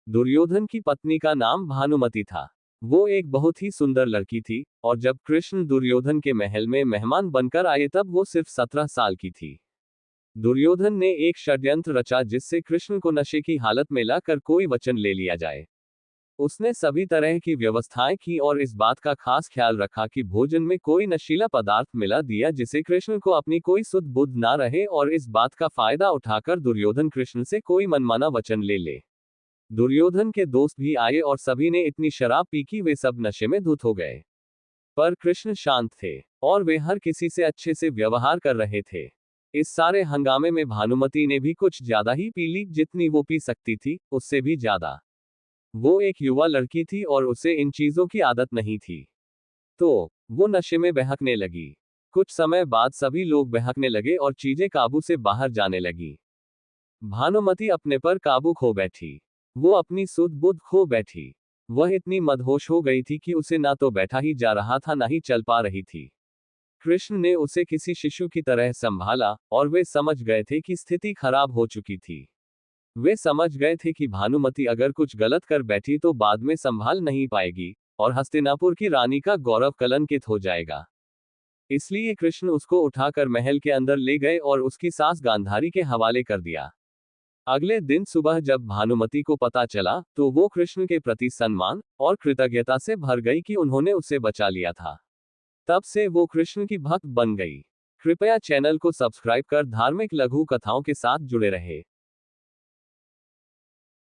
दुर्योधन की पत्नी का नाम भानुमति था। वो एक बहुत ही सुंदर लड़की थी, और जब कृष्ण दुर्योधन के महल में मेहमान बनकर आए तब वो सिर्फ 17 साल की थी। दुर्योधन ने एक षड्यंत्र रचा जिससे कृष्ण को नशे की हालत में लाकर कोई वचन ले लिया जाए। उसने सभी तरह की व्यवस्थाएं की और इस बात का खास ख्याल रखा कि भोजन में कोई नशीला पदार्थ मिला दिया जिसे कृष्ण को अपनी कोई सुध बुध ना रहे, और इस बात का फायदा उठाकर दुर्योधन कृष्ण से कोई मनमाना वचन ले ले। दुर्योधन के दोस्त भी आए और सभी ने इतनी शराब पी कि वे सब नशे में धुत हो गए। पर कृष्ण शांत थे, और वे हर किसी से अच्छे से व्यवहार कर रहे थे। इस सारे हंगामे में भानुमति ने भी कुछ ज्यादा ही पी ली, जितनी वो पी सकती थी, उससे भी ज्यादा। वो एक युवा लड़की थी और उसे इन चीजों की आदत नहीं थी। तो वो नशे में बहकने लगी। कुछ समय बाद सभी लोग बहकने लगे और चीजें काबू से बाहर जाने लगी। भानुमति अपने पर काबू खो बैठी। वो अपनी सुध बुध खो बैठी। वह इतनी मदहोश हो गई थी कि उसे ना तो बैठा ही जा रहा था, ना ही चल पा रही थी। कृष्ण ने उसे किसी शिशु की तरह संभाला, और वे समझ गए थे कि स्थिति खराब हो चुकी थी। वे समझ गए थे कि भानुमति अगर कुछ गलत कर बैठी तो बाद में संभाल नहीं पाएगी, और हस्तिनापुर की रानी का गौरव कलंकित हो जाएगा। इसलिए कृष्ण उसको उठाकर महल के अंदर ले गए और उसकी सास गांधारी के हवाले कर दिया। अगले दिन सुबह जब भानुमति को पता चला, तो वो कृष्ण के प्रति सम्मान और कृतज्ञता से भर गई कि उन्होंने उसे बचा लिया था। तब से वो कृष्ण की भक्त बन गई। कृपया चैनल को सब्सक्राइब कर धार्मिक लघु कथाओं के साथ जुड़े रहे।